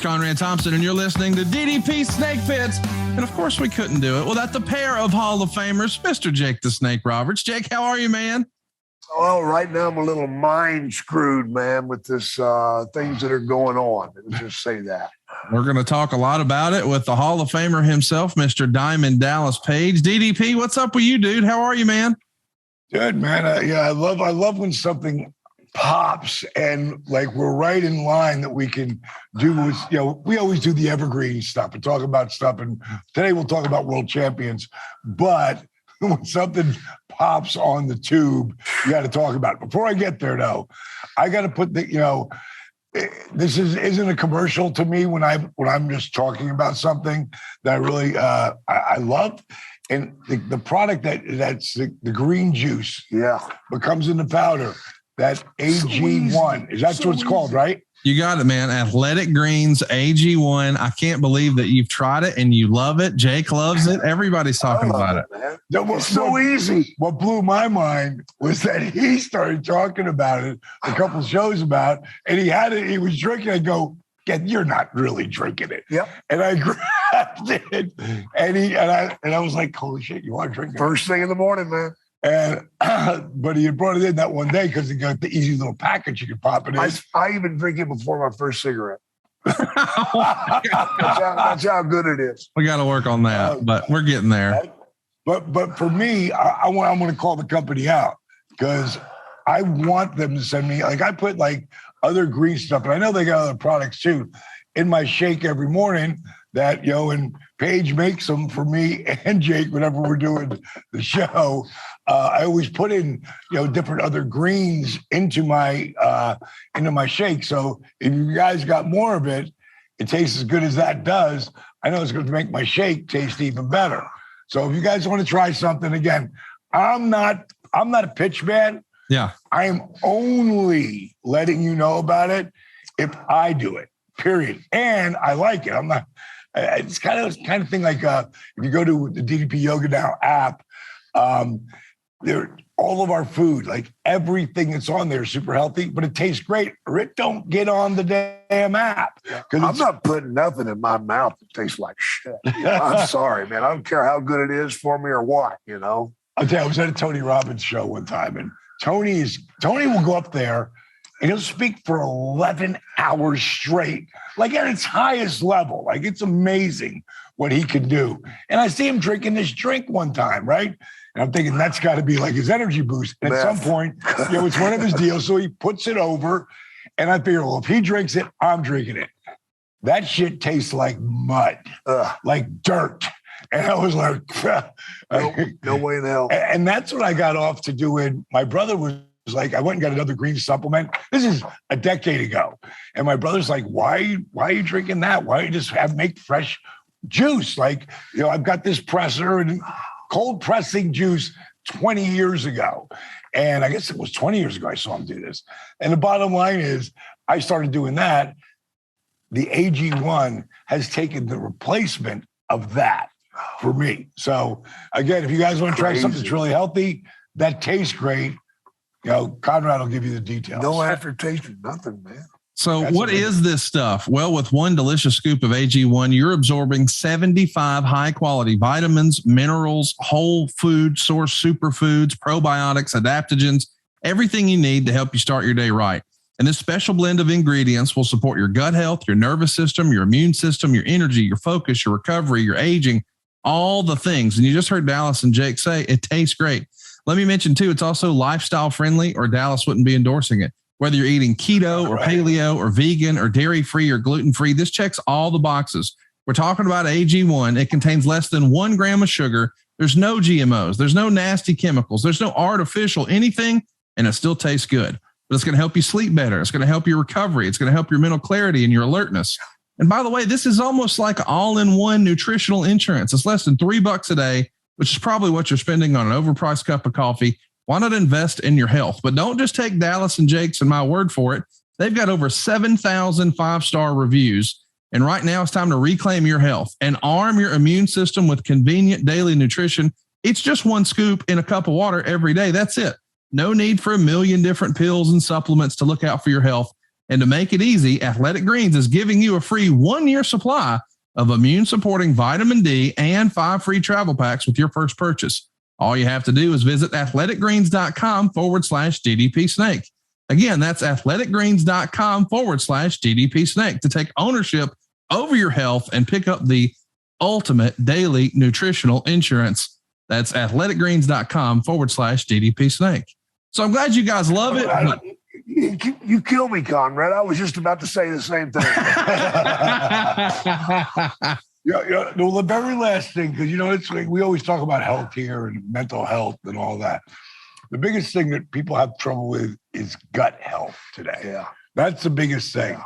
Conrad Thompson, and you're listening to DDP Snake Pit. And of course, we couldn't do it without the pair of Hall of Famers, Mr. Jake the Snake Roberts. Jake, how are you, man? Well, right now I'm a little mind screwed, man, with this things that are going on. Let's just say that. We're going to talk a lot about it with the Hall of Famer himself, Mr. Diamond Dallas Page. DDP, what's up with you, dude? How are you, man? Good, man. I love when something pops and like we're right in line that we can do with, we always do the evergreen stuff and talk about stuff. And today we'll talk about world champions, but when something pops on the tube, you got to talk about it. Before I get there though, I got to put this isn't a commercial to me when I'm just talking about something that I really, I love. And the product that's the green juice, but comes in the powder. That AG1. That's what it's called, right? You got it, man. Athletic Greens AG1. I can't believe that you've tried it and you love it. Jake loves it. Everybody's talking about it. It's so easy. What blew my mind was that he started talking about it a couple shows about, and he had it. He was drinking. I go, yeah, you're not really drinking it. Yep. And I grabbed it, and I was like, holy shit, you are drinking First thing in the morning, man. And but he had brought it in that one day because he got the easy little package you could pop it in. I even drink it before my first cigarette. That's how good it is. We got to work on that, but we're getting there. But for me, I'm going to call the company out because I want them to send me, like I put like other green stuff, and I know they got other products too, in my shake every morning that, and Paige makes them for me and Jake whenever we're doing the show. I always put in, different other greens into my shake. So if you guys got more of it, it tastes as good as that does. I know it's going to make my shake taste even better. So if you guys want to try something, again, I'm not a pitch man. Yeah. I am only letting you know about it if I do it, period. And I like it. I'm not, it's kind of thing like if you go to the DDP Yoga Now app, all of our food, like everything that's on there is super healthy, but it tastes great or it don't get on the damn app. I'm not putting nothing in my mouth that tastes like shit. I'm sorry, man. I don't care how good it is for me or what, I'll tell you, I was at a Tony Robbins show one time, and Tony will go up there and he'll speak for 11 hours straight, like at its highest level. Like it's amazing what he can do. And I see him drinking this drink one time, right? And I'm thinking that's got to be like his energy boost. And at some point, it's one of his deals. So he puts it over, and I figure, well, if he drinks it, I'm drinking it. That shit tastes like mud, like dirt. And I was like, no way in hell. And that's what I got off to doing. My brother was like, I went and got another green supplement. This is a decade ago. And my brother's like, why are you drinking that? Why don't you just make fresh juice? Like, I've got this presser and cold pressing juice 20 years ago. And I guess it was 20 years ago I saw him do this. And the bottom line is I started doing that. The AG1 has taken the replacement of that for me. So again, if you guys want to try something that's really healthy, that tastes great, Conrad will give you the details. No aftertaste of nothing, man. So what is this stuff? Well, with one delicious scoop of AG1, you're absorbing 75 high-quality vitamins, minerals, whole food source superfoods, probiotics, adaptogens, everything you need to help you start your day right. And this special blend of ingredients will support your gut health, your nervous system, your immune system, your energy, your focus, your recovery, your aging, all the things. And you just heard Dallas and Jake say it tastes great. Let me mention, too, it's also lifestyle friendly, or Dallas wouldn't be endorsing it. Whether you're eating keto or paleo or vegan or dairy-free or gluten-free, this checks all the boxes. We're talking about AG1. It contains less than 1 gram of sugar. There's no GMOs. There's no nasty chemicals. There's no artificial anything, and it still tastes good. But it's going to help you sleep better. It's going to help your recovery. It's going to help your mental clarity and your alertness. And by the way, this is almost like all-in-one nutritional insurance. It's less than $3 a day, which is probably what you're spending on an overpriced cup of coffee. Why not invest in your health? But don't just take Dallas and Jake's and my word for it. They've got over 7,000 5-star reviews. And right now it's time to reclaim your health and arm your immune system with convenient daily nutrition. It's just 1 scoop in a cup of water every day. That's it. No need for a million different pills and supplements to look out for your health. And to make it easy, Athletic Greens is giving you a free 1-year supply of immune supporting vitamin D and 5 free travel packs with your first purchase. All you have to do is visit athleticgreens.com/DDP Snake. Again, that's athleticgreens.com/DDP Snake to take ownership over your health and pick up the ultimate daily nutritional insurance. That's athleticgreens.com/DDP Snake. So I'm glad you guys love it. You kill me, Conrad. I was just about to say the same thing. Yeah. Well, the very last thing, because it's like we always talk about health here and mental health and all that. The biggest thing that people have trouble with is gut health today. Yeah, that's the biggest thing,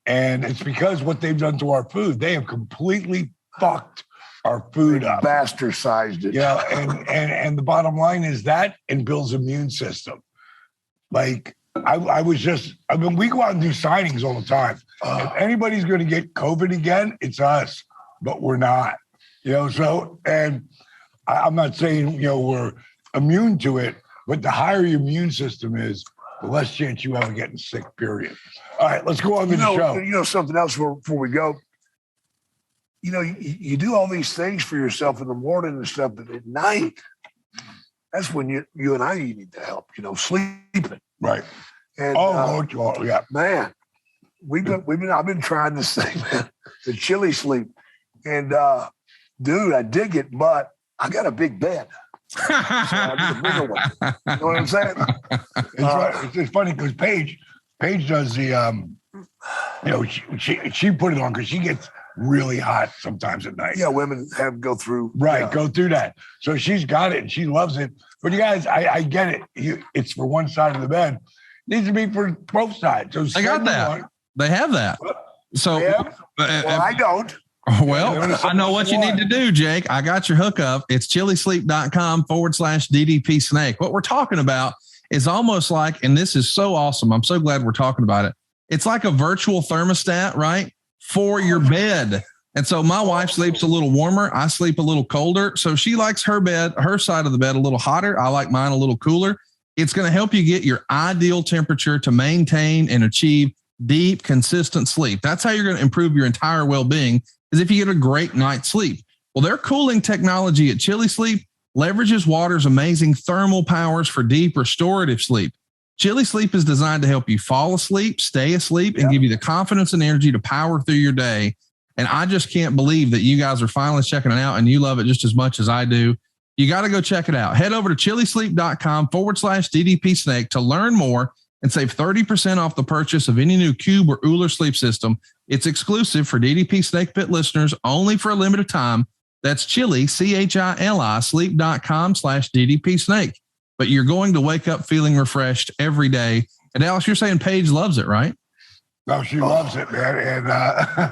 and it's because what they've done to our food. They have completely fucked our food up, bastardized it. Yeah, and the bottom line is that and Bill's immune system. Like we go out and do signings all the time. If anybody's going to get COVID again, it's us. But we're not, so, and I'm not saying, we're immune to it, but the higher your immune system is, the less chance you have of getting sick, period. All right, let's go on to the show. Something else before we go, you do all these things for yourself in the morning and stuff, but at night, that's when you and I need the help, sleeping. Right. And, yeah. Man, I've been trying this thing, man, the chili sleep. And, dude, I dig it, but I got a big bed. So I need a bigger one. You know what I'm saying? It's funny because Paige does the, she put it on because she gets really hot sometimes at night. Yeah, women go through. Right, go through that. So she's got it and she loves it. But you guys, I get it. It's for one side of the bed. It needs to be for both sides. So I got that. They have that. So I don't. Well, I know what you need to do, Jake. I got your hookup. It's chilisleep.com/DDP Snake. What we're talking about is almost like, and this is so awesome. I'm so glad we're talking about it. It's like a virtual thermostat, right? For your bed. And so my wife sleeps a little warmer. I sleep a little colder. So she likes her side of the bed a little hotter. I like mine a little cooler. It's going to help you get your ideal temperature to maintain and achieve deep, consistent sleep. That's how you're going to improve your entire well-being, is if you get a great night's sleep. Well, their cooling technology at Chili Sleep leverages water's amazing thermal powers for deep restorative sleep. Chili Sleep is designed to help you fall asleep, stay asleep, and give you the confidence and energy to power through your day. And I just can't believe that you guys are finally checking it out and you love it just as much as I do. You got to go check it out. Head over to chilisleep.com/DDP Snake to learn more and save 30% off the purchase of any new Cube or Uller sleep system. It's exclusive for DDP Snake Pit listeners only for a limited time. That's Chili, CHILI, sleep.com/DDP Snake. But you're going to wake up feeling refreshed every day. And Alice, you're saying Paige loves it, right? No, she loves it, man. And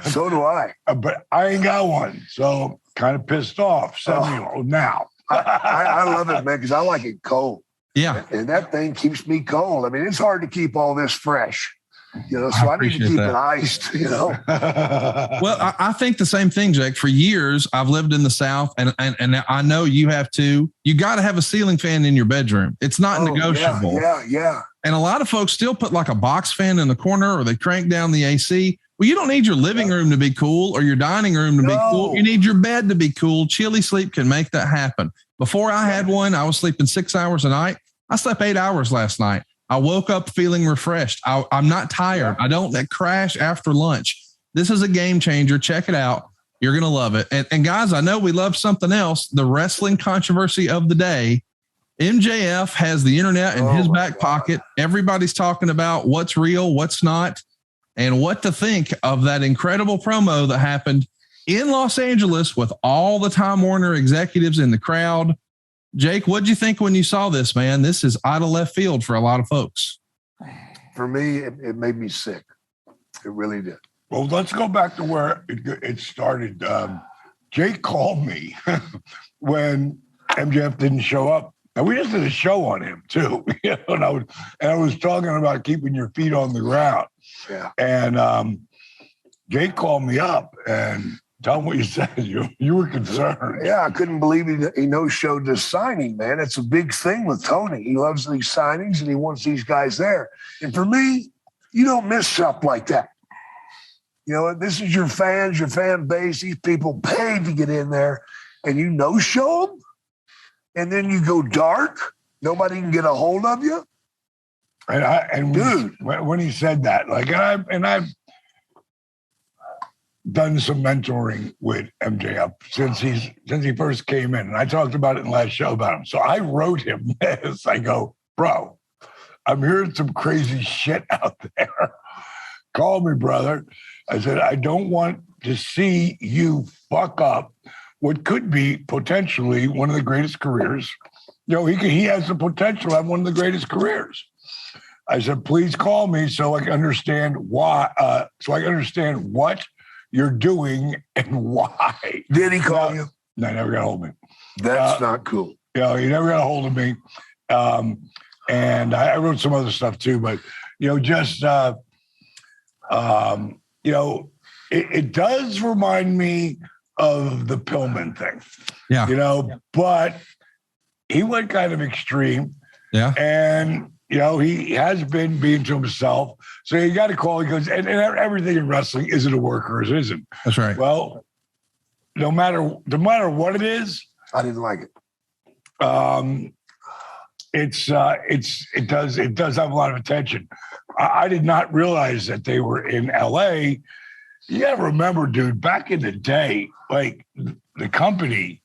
so do I. But I ain't got one. So kind of pissed off. Now. I love it, man, because I like it cold. Yeah. And that thing keeps me cold. I mean, it's hard to keep all this fresh, so I need to keep it iced, Well, I think the same thing, Jake. For years, I've lived in the South and I know you have too. You got to have a ceiling fan in your bedroom. It's not negotiable. Yeah. And a lot of folks still put like a box fan in the corner or they crank down the AC. Well, you don't need your living room to be cool or your dining room to be cool. You need your bed to be cool. Chili Sleep can make that happen. Before I had one, I was sleeping 6 hours a night. I slept 8 hours last night. I woke up feeling refreshed. I'm not tired. I don't crash after lunch. This is a game changer. Check it out. You're going to love it. And guys, I know we love something else. The wrestling controversy of the day. MJF has the internet in his back pocket. Everybody's talking about what's real, what's not, and what to think of that incredible promo that happened in Los Angeles with all the Time Warner executives in the crowd. Jake, what'd you think when you saw this, man? This is out of left field for a lot of folks. For me, it made me sick. It really did. Well, let's go back to where it started. Jake called me when MJF didn't show up. And we just did a show on him too. And I was talking about keeping your feet on the ground. Yeah. And Jake called me up and tell him what you said. You were concerned. Yeah, I couldn't believe he no-showed this signing, man. It's a big thing with Tony. He loves these signings and he wants these guys there. And for me, You don't miss stuff like that. You know, this is your fans, your fan base. These people paid to get in there, and you no-show them, and then you go dark. Nobody can get a hold of you. Dude, when he said that, like, I've done some mentoring with MJF since he first came in, and I talked about it in the last show about him. So I wrote him this. I go, bro, I'm hearing some crazy shit out there. Call me, brother. I said, I don't want to see you fuck up what could be potentially one of the greatest careers. You know, he has the potential to have one of the greatest careers. I said, please call me so I can understand why, so I can understand what you're doing and why. Did he call you? No, never got a hold of me. That's not cool. You know, he never got a hold of me. And I wrote some other stuff too, but, you know, just, you know, it does remind me of the Pillman thing. Yeah. You know, but he went kind of extreme. Yeah. And, you know, he has been being to himself. So you got to call. He goes, and everything in wrestling, is it a work or it isn't? That's right. Well, no matter what it is, I didn't like it. It does have a lot of attention. I did not realize that they were in LA. You got to remember, dude, back in the day, like the company,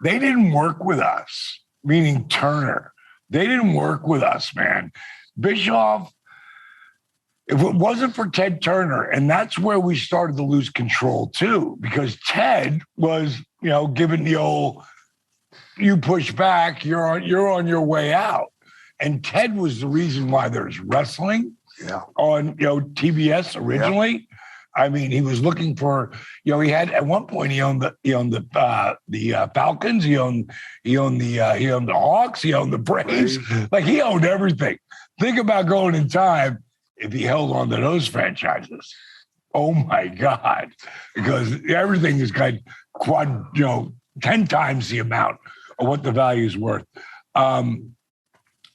they didn't work with us, meaning Turner. They didn't work with us, man. Bischoff, if it wasn't for Ted Turner, and that's where we started to lose control too, because Ted was, you know, given the old, you push back, you're on your way out. And Ted was the reason why there's wrestling on, you know, TBS originally. Yeah. I mean, he was looking for, you know, he had at one point he owned the Falcons, he owned the Hawks, he owned the Braves, like he owned everything. Think about going in time if he held on to those franchises. Oh my God, because everything is kind of 10 times the amount of what the value is worth.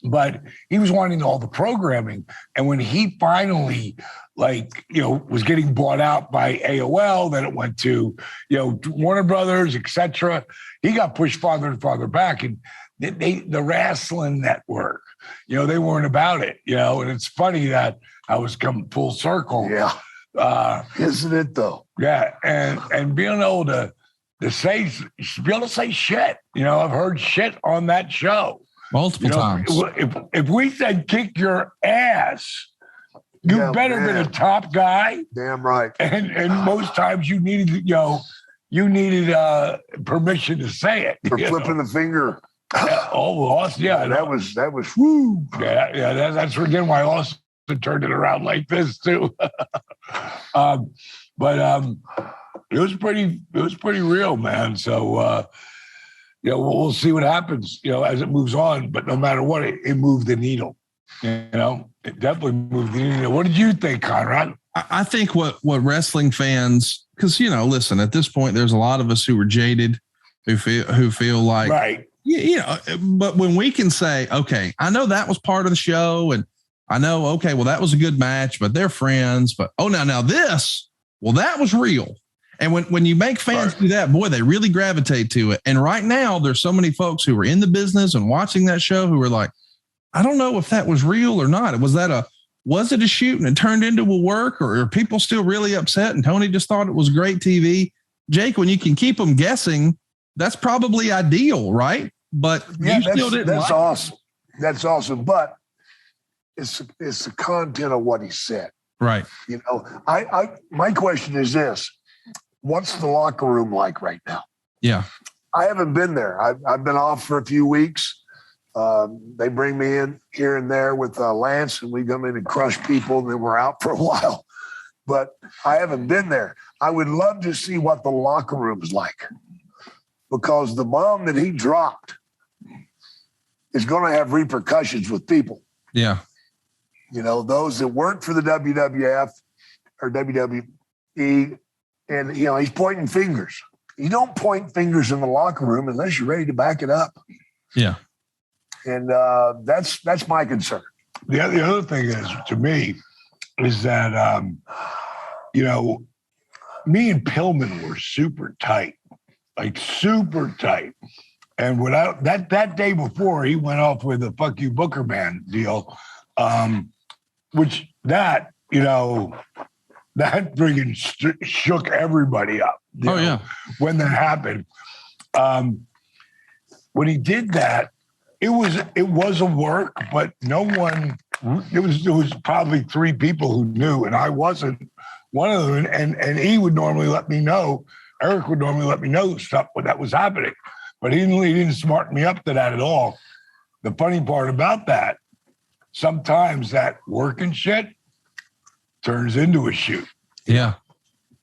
But he was wanting all the programming. And when he finally, was getting bought out by AOL, then it went to, Warner Brothers, etc. He got pushed farther and farther back. And the Wrestling Network, they weren't about it, and it's funny that I was come full circle. Yeah. Isn't it though? Yeah. And being able to say shit, I've heard shit on that show. Multiple times. If we said kick your ass, you better been a top guy. Damn right. And most times you needed, permission to say it. For flipping the finger. Yeah. That was woo. Yeah. That's again why Austin turned it around like this too. But it was pretty real, man. So we'll see what happens, as it moves on. But no matter what, it moved the needle. It definitely moved the needle. What did you think, Conrad? I think what wrestling fans, because listen, at this point, there's a lot of us who are jaded, who feel like, right. But when we can say, okay, I know that was part of the show, and I know, okay, well, that was a good match, but they're friends. But now this, well, that was real. And when you make fans do that, boy, they really gravitate to it. And right now, there's so many folks who are in the business and watching that show who are like, I don't know if that was real or not. Was it a shoot and it turned into a work, or are people still really upset and Tony just thought it was great TV? Jake, when you can keep them guessing, that's probably ideal, right? But you still didn't. That's awesome. That's awesome. But it's the content of what he said. Right. My question is this. What's the locker room like right now? Yeah. I haven't been there. I've been off for a few weeks. They bring me in here and there with Lance, and we come in and crush people, and then we're out for a while. But I haven't been there. I would love to see what the locker room is like, because the bomb that he dropped is going to have repercussions with people. Yeah. Those that work for the WWF or WWE, and, he's pointing fingers. You don't point fingers in the locker room unless you're ready to back it up. Yeah. And that's my concern. The other thing is, to me, is that, you know, me and Pillman were super tight, like super tight. And without that day before, he went off with a fuck you Booker man deal, which that, you know, that friggin' shook everybody up. Oh, yeah. When that happened. When he did that, it was a work, but no one, there was probably 3 people who knew, and I wasn't one of them. And he would normally let me know, Eric would normally let me know stuff when that was happening, but he didn't smarten me up to that at all. The funny part about that, sometimes that working shit turns into a shoot. Yeah.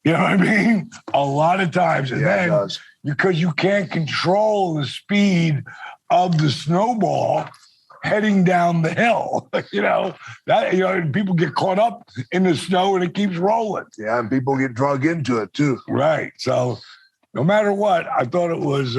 You know what I mean? A lot of times. And Yeah, it then does. because you can't control the speed of the snowball heading down the hill, you know, that, you know, people get caught up in the snow and it keeps rolling. Yeah, and people get drug into it too. Right. So no matter what, I thought it was,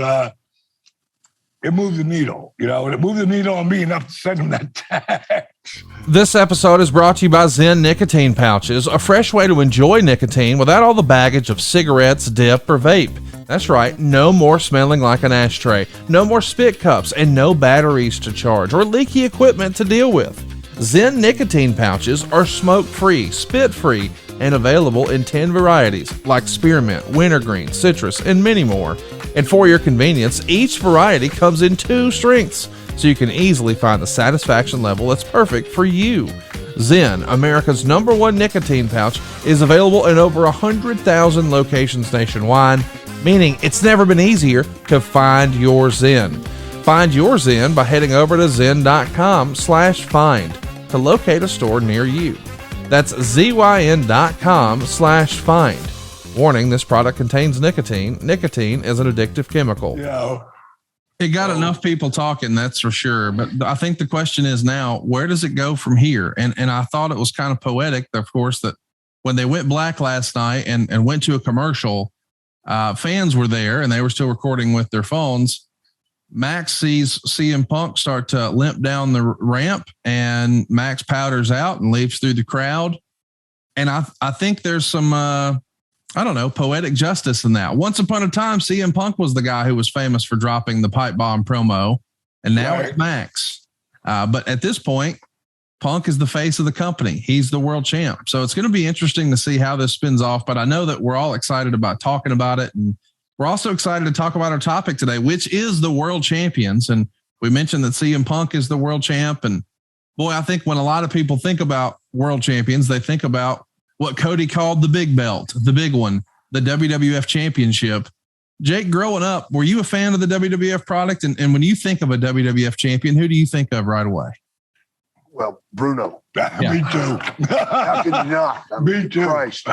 it moved the needle, you know, and it moved the needle on me enough to send him that text. This episode is brought to you by Zen Nicotine Pouches, a fresh way to enjoy nicotine without all the baggage of cigarettes, dip, or vape. That's right, no more smelling like an ashtray, no more spit cups, and no batteries to charge or leaky equipment to deal with. Zen Nicotine Pouches are smoke-free, spit-free, and available in 10 varieties like spearmint, wintergreen, citrus, and many more. And for your convenience, each variety comes in 2 strengths, so you can easily find the satisfaction level that's perfect for you. Zen, America's #1 nicotine pouch, is available in over 100,000 locations nationwide, meaning it's never been easier to find your Zen. Find your Zen by heading over to zen.com/find to locate a store near you. That's zyn.com/find. Warning, this product contains nicotine. Nicotine is an addictive chemical. You know, It got enough people talking, that's for sure. But I think the question is now, where does it go from here? And I thought it was kind of poetic, of course, that when they went black last night and went to a commercial, fans were there and they were still recording with their phones. Max sees CM Punk start to limp down the ramp, and Max powders out and leaves through the crowd. And I think there's some, I don't know, poetic justice in that. Once upon a time, CM Punk was the guy who was famous for dropping the pipe bomb promo, and now Right. it's Max. But at this point, Punk is the face of the company. He's the world champ. So it's going to be interesting to see how this spins off. But I know that we're all excited about talking about it. And we're also excited to talk about our topic today, which is the world champions. And we mentioned that CM Punk is the world champ. And boy, I think when a lot of people think about world champions, they think about what Cody called the big belt, the big one, the WWF championship. Jake, growing up, were you a fan of the WWF product? And when you think of a WWF champion, who do you think of right away? Well, Bruno. Yeah. Me too. How could you not? I mean, Me too. Christ.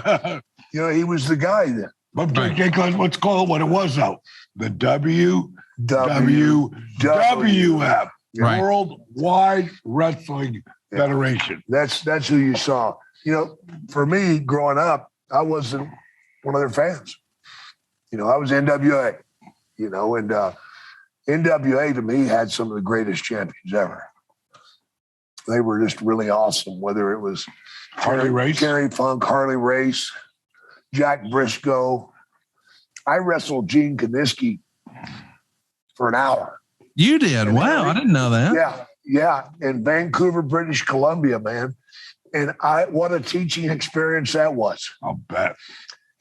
You know, he was the guy then. But Right. Jake, let's call it what it was, though. The WWF, Right. Worldwide Wrestling Federation. That's who you saw. You know, for me growing up, I wasn't one of their fans. You know, I was NWA, you know, and NWA to me had some of the greatest champions ever. They were just really awesome, whether it was Harley Race. Terry Funk, Harley Race, Jack Briscoe. I wrestled Gene Kaniski for an hour. You did? Wow, I didn't know that. Yeah. In Vancouver, British Columbia, man. And what a teaching experience that was. I'll bet.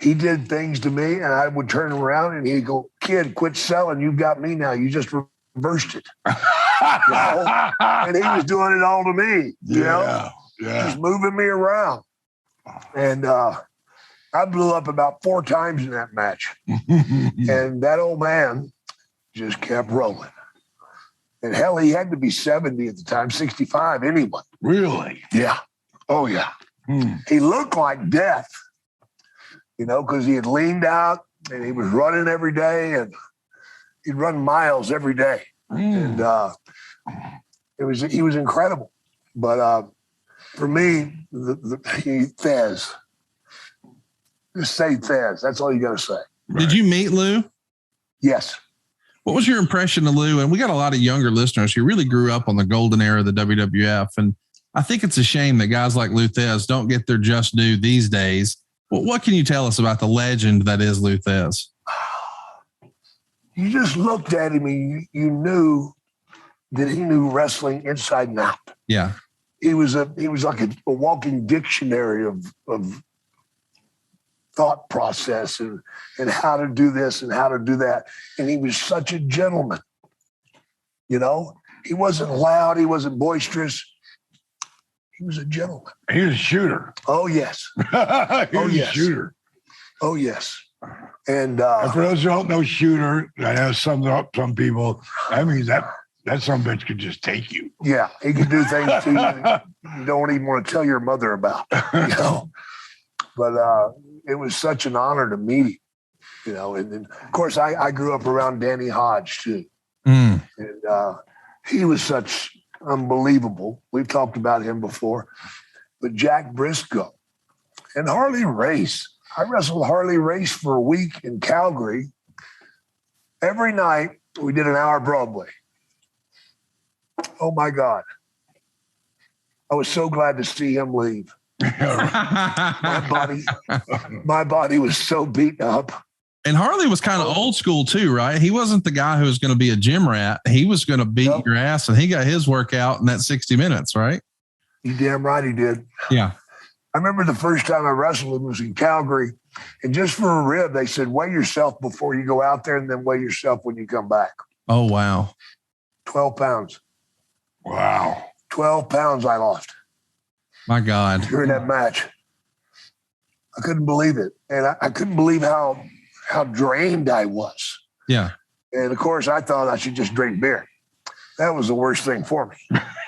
He did things to me, and I would turn around and he'd go, "Kid, quit selling. You got me now. You just reversed it." You know? And he was doing it all to me, you know, just moving me around. And I blew up about 4 times in that match. And that old man just kept rolling. And hell, he had to be 70 at the time, 65 anyway. Really? Yeah. Oh, yeah. He looked like death, you know, because he had leaned out and he was running every day, and he'd run miles every day. And he was incredible. But for me, Thez, just say Thez. That's all you got to say. Did you meet Lou? Yes. What was your impression of Lou? And we got a lot of younger listeners who really grew up on the golden era of the WWF. And I think it's a shame that guys like Luthez don't get their just due these days. Well, what can you tell us about the legend that is Luthez? You just looked at him and you knew that he knew wrestling inside and out. Yeah. He was like a walking dictionary of thought process and how to do this and how to do that. And he was such a gentleman. You know, he wasn't loud. He wasn't boisterous. He was a gentleman. He was a shooter. Oh, yes. A shooter. Oh, yes. And for those who don't know shooter, I know some people, I mean, that some bitch could just take you. Yeah, he could do things to you don't even want to tell your mother about, you know. But it was such an honor to meet him, you know. And then, of course, I grew up around Danny Hodge, too. And he was such unbelievable. We've talked about him before. But Jack Briscoe and Harley Race. I wrestled Harley Race for a week in Calgary. Every night, we did an hour Broadway. Oh, my God. I was so glad to see him leave. My body was so beaten up. And Harley was kind of old school too, right? He wasn't the guy who was going to be a gym rat. He was going to beat your ass, and he got his workout in that 60 minutes, right? You damn right he did. Yeah. I remember the first time I wrestled him was in Calgary, and just for a rib, they said, weigh yourself before you go out there and then weigh yourself when you come back. Oh, wow. 12 pounds. Wow. 12 pounds I lost. My God. During that match. I couldn't believe it. And I couldn't believe how drained I was. Yeah. And of course, I thought I should just drink beer. That was the worst thing for me.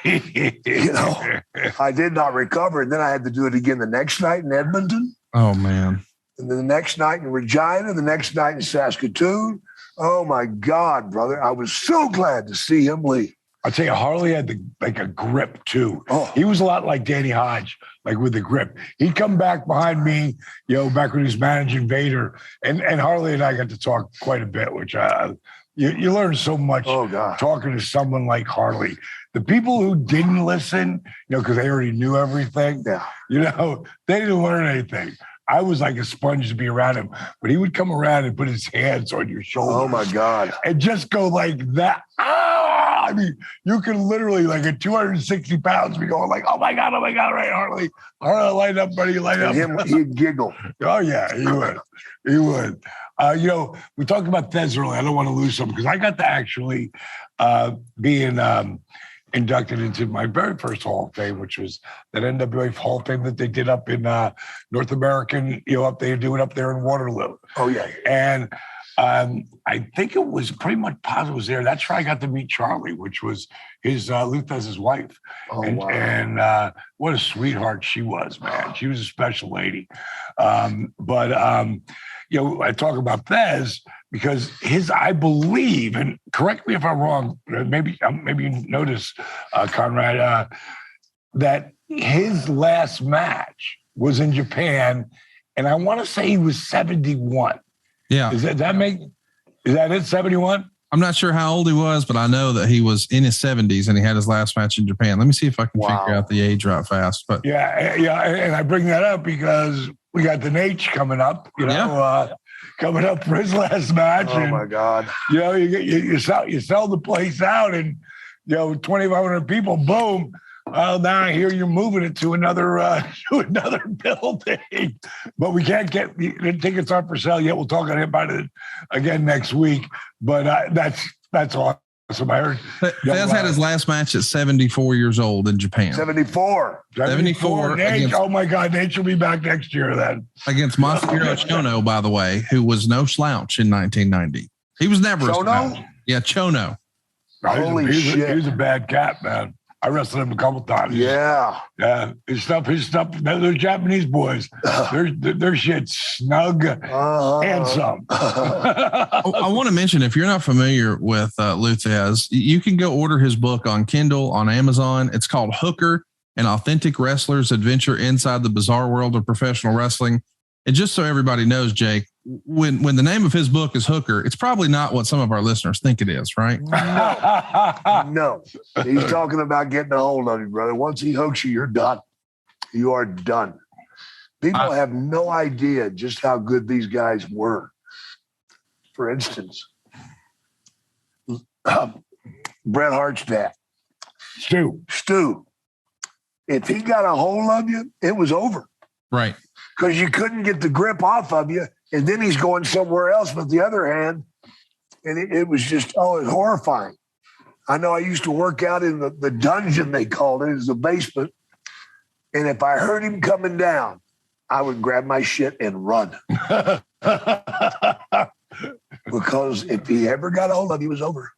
You know, I did not recover. And then I had to do it again the next night in Edmonton. Oh, man. And then the next night in Regina, the next night in Saskatoon. Oh, my God, brother. I was so glad to see him leave. I'll tell you, Harley had a grip too. Oh. He was a lot like Danny Hodge, like with the grip. He'd come back behind me, you know, back when he was managing Vader. And Harley and I got to talk quite a bit, which you learn so much talking to someone like Harley. The people who didn't listen, you know, because they already knew everything, you know, they didn't learn anything. I was like a sponge to be around him, but he would come around and put his hands on your shoulder. Oh, my God. And just go like that. I mean, you can literally, like at 260 pounds, be going like, oh my God, right, Harley. Harley, light up, buddy, light up. He'd giggle. Oh, yeah, he would. He would. You know, we talked about Thez earlier. I don't want to lose some because I got to actually be inducted into my very first Hall of Fame, which was that NWA Hall of Fame that they did up in North American, you know, up there, doing up there in Waterloo. Oh, yeah. And I think it was pretty much positive was there. That's where I got to meet Charlie, which was his Lutez's wife. Oh, and, wow. And what a sweetheart she was, man. She was a special lady. You know, I talk about Thez because I believe, and correct me if I'm wrong, maybe you notice, Conrad, that his last match was in Japan, and I want to say he was 71. Yeah. Is that it, 71? I'm not sure how old he was, but I know that he was in his 70s and he had his last match in Japan. Let me see if I can figure out the age right fast. But yeah, and I bring that up because we got the Nate coming up, you know, coming up for his last match. Oh, my God. You know, you sell the place out and, you know, 2,500 people, boom. Well, now I hear you're moving it to another building, but we can't get the tickets aren't for sale yet. We'll talk about it again next week. But that's awesome. I heard Thez had his last match at 74 years old in Japan. 74. Nate, oh my God, Nate will be back next year then against Masahiro Chono, by the way, who was no slouch in 1990. He was never a slouch. Yeah, Chono. Holy shit! He was a bad cat, man. I wrestled him a couple times. Yeah. His stuff. Those Japanese boys, their shit's snug and some. I want to mention, if you're not familiar with Luthez, you can go order his book on Kindle on Amazon. It's called Hooker, An Authentic Wrestler's Adventure Inside the Bizarre World of Professional Wrestling. And just so everybody knows, Jake, when the name of his book is Hooker, it's probably not what some of our listeners think it is, right? No. He's talking about getting a hold of you, brother. Once he hooks you, you're done. You are done. People have no idea just how good these guys were. For instance, Bret Hart's dad, Stu. If he got a hold of you, it was over. Right. Because you couldn't get the grip off of you. And then he's going somewhere else with the other hand. And it was just, it was horrifying. I know I used to work out in the dungeon, they called it. It was the basement. And if I heard him coming down, I would grab my shit and run. Because if he ever got a hold of you, it was over.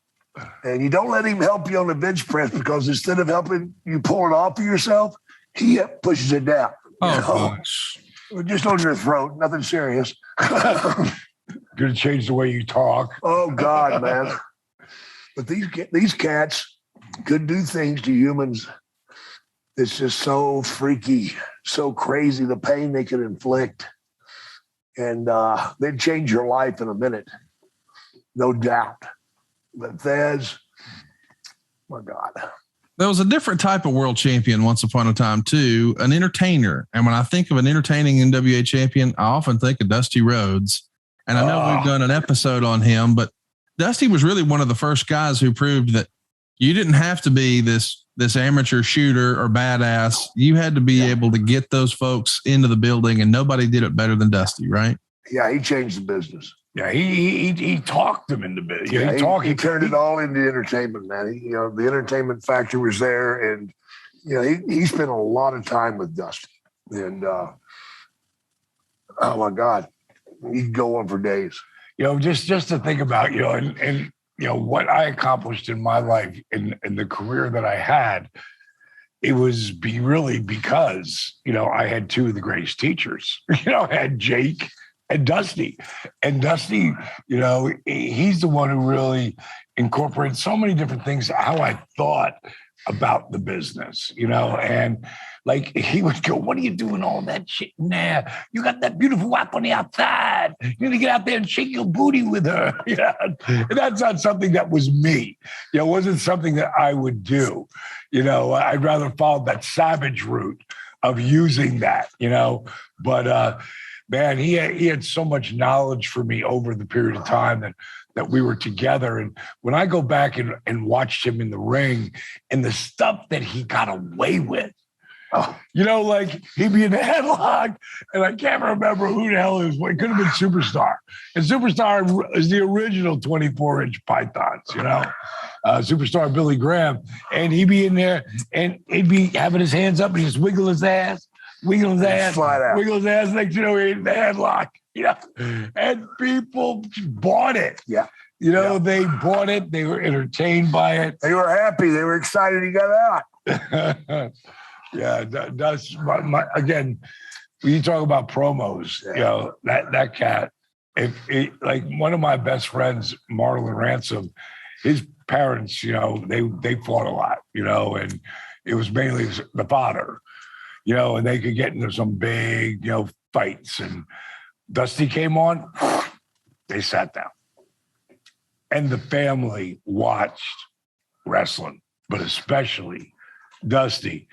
And you don't let him help you on the bench press, because instead of helping you pull it off of yourself, he pushes it down. Gosh. Just on your throat, nothing serious. Gonna change the way you talk. Oh God, man. But these cats could do things to humans. It's just so freaky, so crazy, the pain they can inflict. And they'd change your life in a minute. No doubt. But Thesz, my God. There was a different type of world champion once upon a time too, an entertainer. And when I think of an entertaining NWA champion, I often think of Dusty Rhodes. And I know we've done an episode on him, but Dusty was really one of the first guys who proved that you didn't have to be this amateur shooter or badass. You had to be able to get those folks into the building, and nobody did it better than Dusty, right? Yeah, he changed the business. Yeah, he talked them into business. Yeah, he turned it all into entertainment, man. The entertainment factor was there, and he spent a lot of time with Dusty. And oh my God, he could go on for days. Just to think about, and what I accomplished in my life and the career that I had, it was really because, I had two of the greatest teachers. I had Jake and Dusty. And Dusty, he's the one who really incorporated so many different things, how I thought about the business, and like he would go, "What are you doing all that shit in there? You got that beautiful wife on the outside. You need to get out there and shake your booty with her." And that's not something that was me. It wasn't something that I would do. I'd rather follow that savage route of using that, but man, he had so much knowledge for me over the period of time that we were together. And when I go back and watched him in the ring and the stuff that he got away with, like he'd be in the headlock, and I can't remember who the hell it was. It could have been Superstar. And Superstar is the original 24-inch pythons, Superstar Billy Graham. And he'd be in there and he'd be having his hands up and just wiggle his ass. Wiggle his ass, next he in the headlock, and people bought it. Yeah. They bought it. They were entertained by it. They were happy. They were excited he got out. Yeah. That's again, when you talk about promos, that cat, like one of my best friends, Marlon Ransom, his parents, they fought a lot, and it was mainly the father. And they could get into some big, fights. And Dusty came on, they sat down. And the family watched wrestling, but especially Dusty.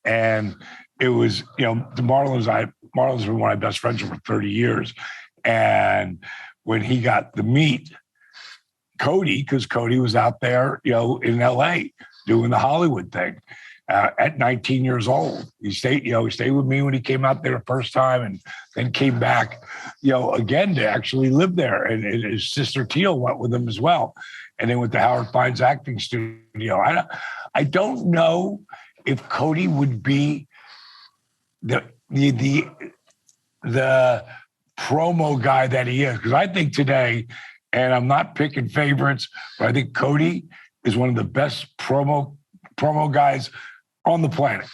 And it was, Marlon's been one of my best friends for 30 years. And when he got to meet Cody, because Cody was out there, in LA doing the Hollywood thing. At 19 years old, he stayed with me when he came out there the first time, and then came back, again to actually live there. And his sister Teal went with him as well. And they went to Howard Fine's acting studio. I don't know if Cody would be the promo guy that he is, because I think today, and I'm not picking favorites, but I think Cody is one of the best promo guys on the planet.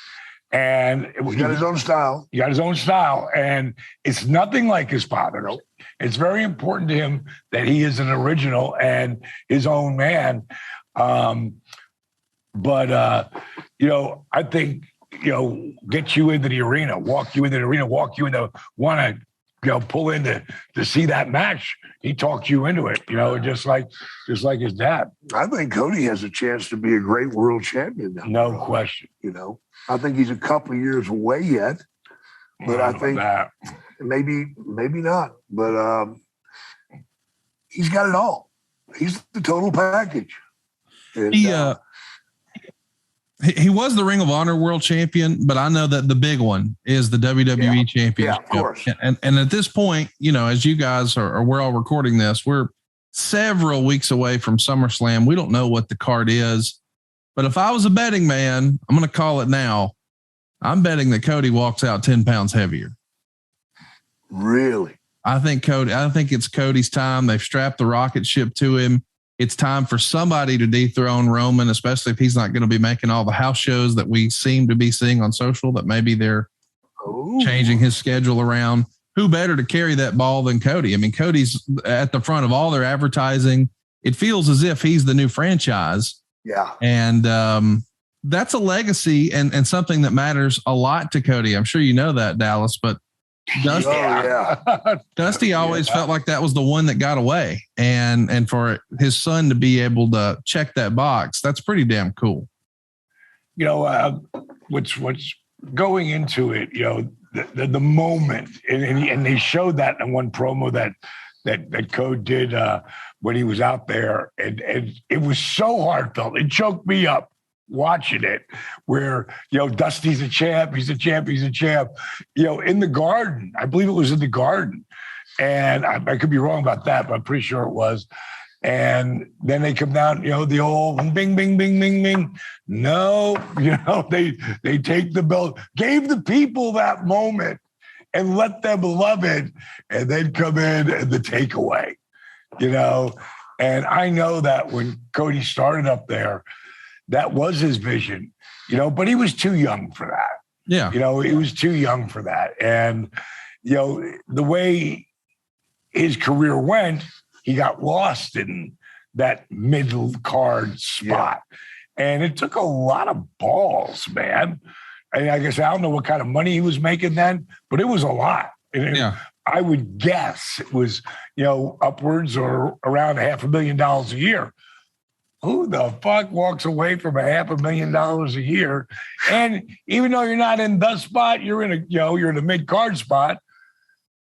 And he got his own style. He got his own style. And it's nothing like his father. It's very important to him that he is an original and his own man. But I think, get you into the arena, walk you into the arena, want to pull in to see that match. He talked you into it, just like his dad. I think Cody has a chance to be a great world champion now. No question. I think he's a couple of years away yet, but I think maybe not. But he's got it all. He's the total package. And, he was the Ring of Honor world champion, but I know that the big one is the WWE championship. Yeah, of course. And at this point, as you guys we're all recording this, we're several weeks away from SummerSlam. We don't know what the card is, but if I was a betting man, I'm going to call it now. I'm betting that Cody walks out 10 pounds heavier. Really? I think it's Cody's time. They've strapped the rocket ship to him. It's time for somebody to dethrone Roman, especially if he's not going to be making all the house shows that we seem to be seeing on social, that maybe they're changing his schedule around. Who better to carry that ball than Cody? I mean, Cody's at the front of all their advertising. It feels as if he's the new franchise. Yeah. And that's a legacy and something that matters a lot to Cody. I'm sure you know that, Dallas, but Dusty always felt like that was the one that got away, and for his son to be able to check that box, that's pretty damn cool. What's going into it, the moment, and they showed that in one promo that Code did when he was out there, and it was so heartfelt. It choked me up watching it, where Dusty's a champ, he's a champ, in the Garden. I believe it was in the Garden, and I could be wrong about that, but I'm pretty sure it was. And then they come down, the old bing, bing, bing, bing, bing. No, they take the belt, gave the people that moment, and let them love it, and then come in and the takeaway, And I know that when Cody started up there, that was his vision, but he was too young for that. Yeah. He was too young for that. And, the way his career went, he got lost in that middle card spot. Yeah. And it took a lot of balls, man. And I guess I don't know what kind of money he was making then, but it was a lot. And I would guess it was, upwards or around $500,000 a year. Who the fuck walks away from $500,000 a year? And even though you're not in the spot, you're in a mid-card spot.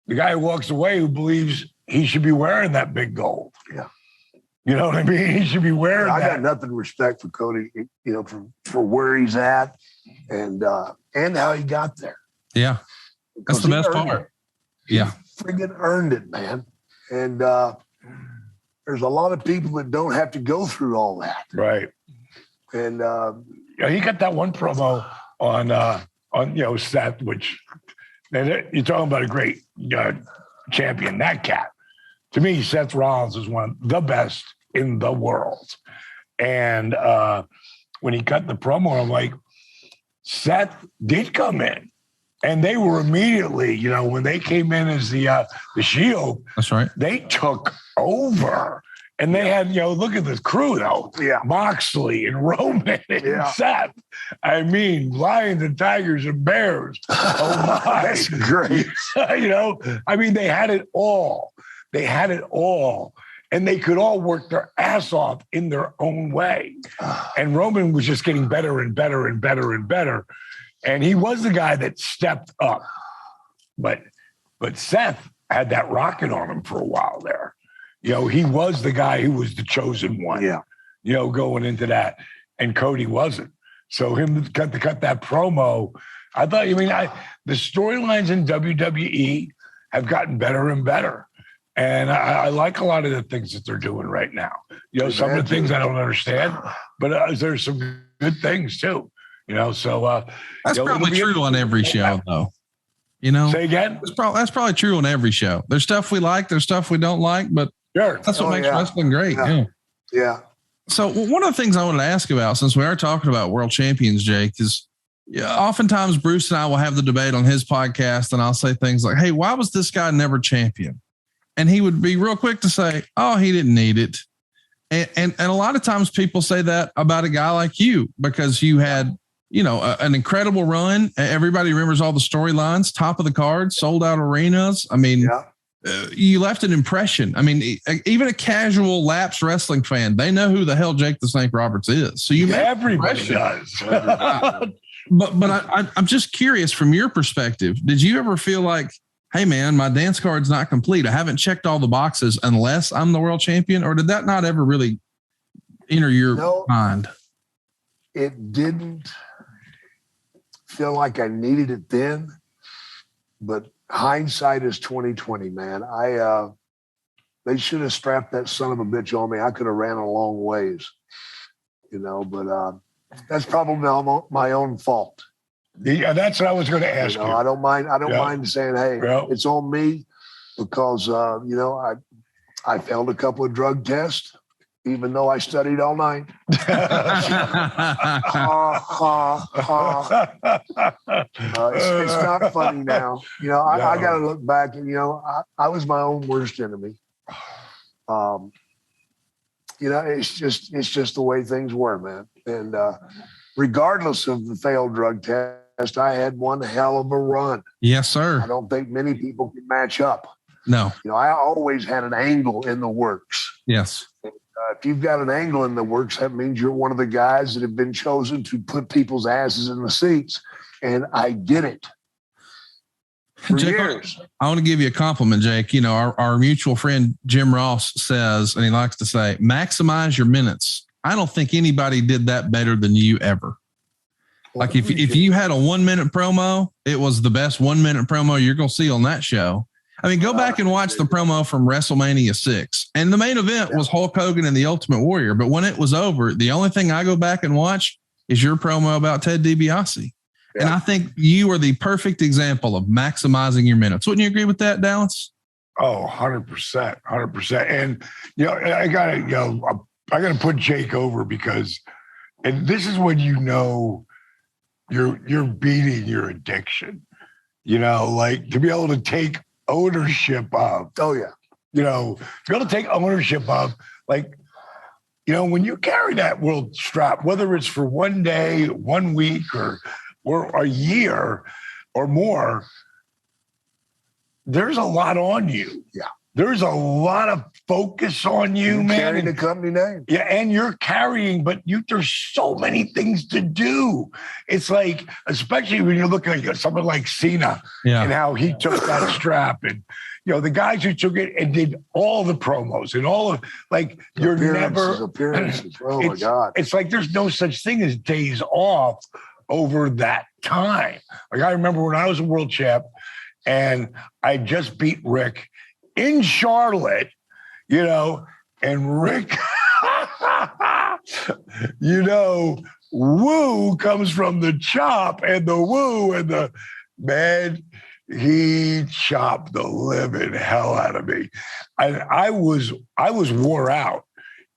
The guy who walks away who believes he should be wearing that big gold. Yeah. You know what I mean? He should be wearing that. I got nothing respect for Cody, for where he's at and how he got there. Yeah. That's the best part. Yeah. He friggin' earned it, man. And there's a lot of people that don't have to go through all that. Right. And he got that one promo on Seth, which you're talking about a great champion, that cat. To me, Seth Rollins is one of the best in the world. And when he cut the promo, I'm like, Seth did come in. And they were immediately, when they came in as the Shield, that's right, they took over. And they had, look at this crew, though. Yeah. Moxley and Roman and Seth. I mean, lions and tigers and bears. Oh, my. That's great. I mean, they had it all. And they could all work their ass off in their own way. And Roman was just getting better and better and better and better. And he was the guy that stepped up. But Seth had that rocket on him for a while there. He was the guy who was the chosen one. Yeah. Going into that. And Cody wasn't. So him to cut that promo, I thought, the storylines in WWE have gotten better and better. And I like a lot of the things that they're doing right now. Some of the things I don't understand, but there's some good things too. So that's probably true on every show, though. Say again. That's probably true on every show. There's stuff we like, there's stuff we don't like, but sure, that's what makes wrestling great. Yeah. So one of the things I wanted to ask about, since we are talking about world champions, Jake, is oftentimes Bruce and I will have the debate on his podcast, and I'll say things like, "Hey, why was this guy never champion?" And he would be real quick to say, "Oh, he didn't need it." And a lot of times people say that about a guy like you because you had an incredible run. Everybody remembers all the storylines, top of the card, sold out arenas. I mean, you left an impression. I mean, even a casual lapsed wrestling fan, they know who the hell Jake the Snake Roberts is. So you everybody does. But I'm just curious from your perspective, did you ever feel like, hey man, my dance card's not complete. I haven't checked all the boxes unless I'm the world champion, or did that not ever really enter your mind? It didn't feel like I needed it then, but hindsight is 2020, man. They should have strapped that son of a bitch on me. I could have ran a long ways, but that's probably my own fault. Yeah, that's what I was going to ask you. I don't mind. I don't mind saying, "Hey, it's on me," because I failed a couple of drug tests, even though I studied all night. It's not funny now. I got to look back and I was my own worst enemy. It's just the way things were, man. And regardless of the failed drug test, I had one hell of a run. Yes, sir. I don't think many people can match up. No. I always had an angle in the works. Yes. If you've got an angle in the works, that means you're one of the guys that have been chosen to put people's asses in the seats. And I did it. For Jake, years. I want to give you a compliment, Jake. Our mutual friend Jim Ross says, and he likes to say, maximize your minutes. I don't think anybody did that better than you ever. Like if you had a 1 minute promo, it was the best 1 minute promo you're going to see on that show. I mean, go back and watch the promo from WrestleMania 6. And the main event was Hulk Hogan and the Ultimate Warrior. But when it was over, the only thing I go back and watch is your promo about Ted DiBiase. Yeah. And I think you are the perfect example of maximizing your minutes. Wouldn't you agree with that, Dallas? Oh, 100%, 100%. And, I got to put Jake over because, and this is when you're beating your addiction, like to be able to take ownership of. Oh yeah. To be able to take ownership of, like, when you carry that world strap, whether it's for 1 day, 1 week, or a year or more, there's a lot on you. Yeah. There's a lot of focus on you, man. Carrying the company name. Yeah, and you're carrying, but there's so many things to do. It's like, especially when you're looking at someone like Cena and how he took that strap, and the guys who took it and did all the promos and all of, like, appearances. Oh my God. It's like there's no such thing as days off over that time. Like, I remember when I was a world champ and I just beat Rick in Charlotte, and Rick, woo comes from the chop, and the woo, and the man, he chopped the living hell out of me. I was wore out,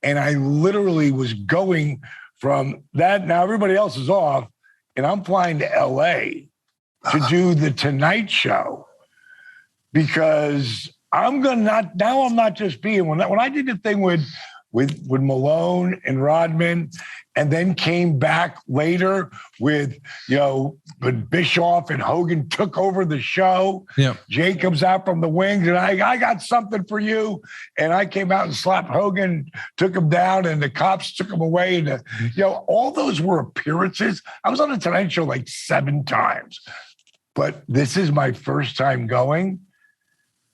and I literally was going from that. Now everybody else is off, and I'm flying to LA to do the Tonight Show because I'm not just being, when I did the thing with Malone and Rodman, and then came back later with, when Bischoff and Hogan took over the show. Yeah. Jay comes out from the wings and I got something for you. And I came out and slapped Hogan, took him down, and the cops took him away. And, all those were appearances. I was on the Tonight Show like 7 times, but this is my first time going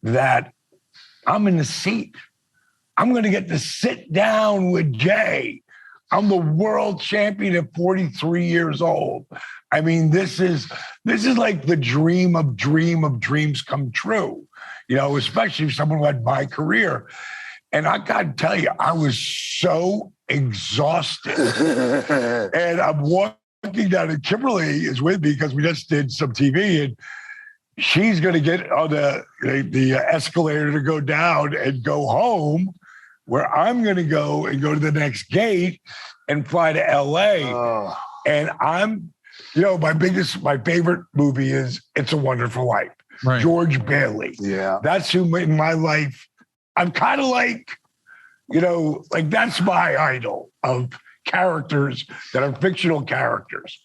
that I'm in the seat. I'm going to get to sit down with Jay. I'm the world champion at 43 years old. I mean, this is like the dream of dreams come true, especially someone like my career. And I got to tell you, I was so exhausted. And I'm walking down, and Kimberly is with me because we just did some TV, and she's going to get on the escalator to go down and go home, where I'm going to go to the next gate and fly to LA. Oh. And I'm, my favorite movie is It's a Wonderful Life. Right. George Bailey. Yeah. That's who in my life, I'm kind of like, like that's my idol of characters that are fictional characters.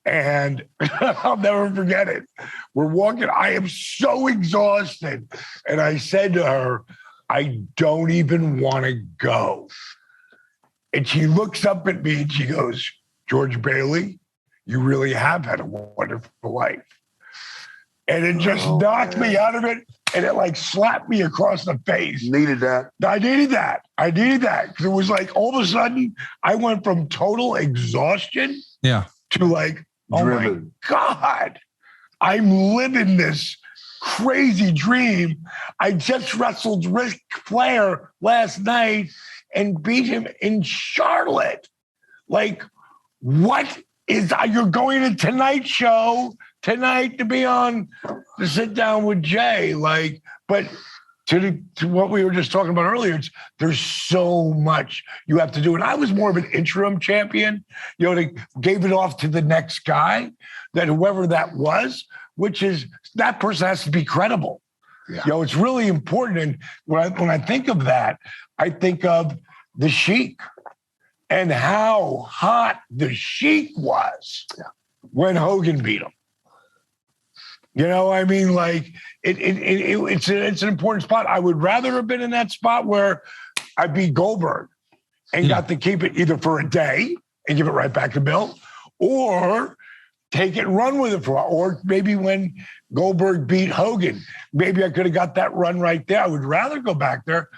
And I'll never forget it. We're walking. I am so exhausted. And I said to her, I don't even want to go. And she looks up at me and she goes, George Bailey, you really have had a wonderful life. And it just knocked me out of it. And it like slapped me across the face. Needed that. I needed that. Because it was like all of a sudden I went from total exhaustion to like, oh my God, I'm living this crazy dream. I just wrestled Ric Flair last night and beat him in Charlotte. Like, what is, you're going to Tonight Show tonight to be on, to sit down with Jay. Like, but to what we were just talking about earlier, there's so much you have to do. And I was more of an interim champion, they gave it off to the next guy, that whoever that was, which is that person has to be credible. Yeah. It's really important. And when I think of that, I think of the Sheik and how hot the Sheik was when Hogan beat him. I mean, like it's an important spot. I would rather have been in that spot where I beat Goldberg and got to keep it either for a day and give it right back to Bill, or take it and run with it or maybe when Goldberg beat Hogan, maybe I could have got that run right there. I would rather go back there.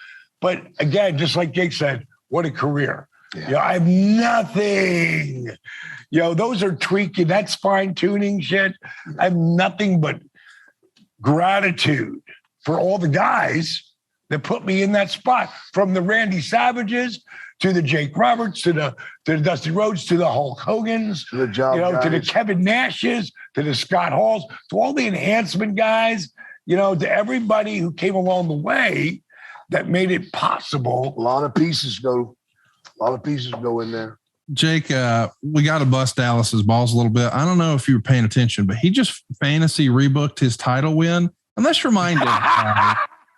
But again, just like Jake said, what a career. Yeah. I have nothing. Those are tweaking. That's fine tuning shit. I have nothing but gratitude for all the guys that put me in that spot, from the Randy Savages to the Jake Roberts to the Dusty Rhodes to the Hulk Hogans, to the to the Kevin Nashes, to the Scott Halls, to all the enhancement guys, to everybody who came along the way that made it possible. A lot of pieces go in there. Jake, we got to bust Dallas's balls a little bit. I don't know if you were paying attention, but he just fantasy rebooked his title win. And let's remind him,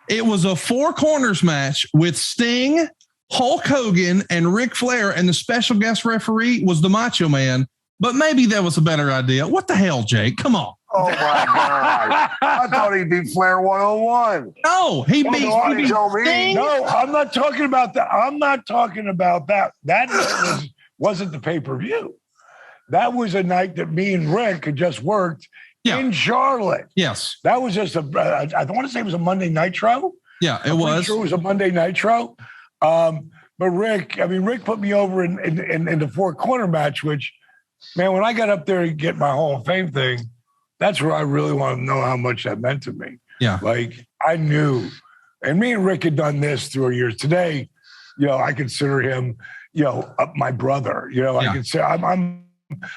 it was a 4 corners match with Sting, Hulk Hogan, and Ric Flair, and the special guest referee was the Macho Man. But maybe that was a better idea. What the hell, Jake? Come on. Oh my God! I thought he beat Flair 101. No, he beat Sting. No, I'm not talking about that. That wasn't the pay-per-view. That was a night that me and Rick had just worked in Charlotte. Yes. That was just I want to say it was a Monday Nitro. Yeah, it was. Sure it was a Monday Nitro. But Rick put me over in the 4-corner match, which, man, when I got up there to get my Hall of Fame thing, that's where I really want to know how much that meant to me. Yeah. Like, I knew. And me and Rick had done this through our years. Today, I consider him, my brother. I can say I'm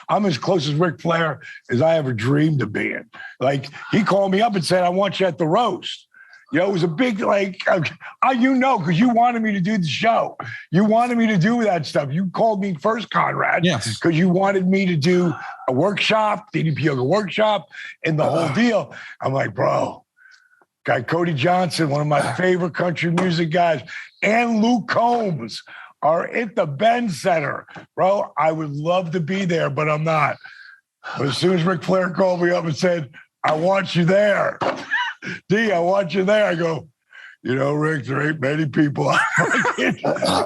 as close as Ric Flair as I ever dreamed of being. Like, he called me up and said, I want you at the roast. It was a big, because you wanted me to do the show. You wanted me to do that stuff. You called me first, Conrad. Yes. Because you wanted me to do a workshop, DDP Yoga workshop, and the whole deal. I'm like, bro, guy Cody Johnson, one of my favorite country music guys, and Luke Combs are at the Ben Center. Bro, I would love to be there, but I'm not. But as soon as Ric Flair called me up and said, I want you there. D, I want you there. I go, Rick, there ain't many people I can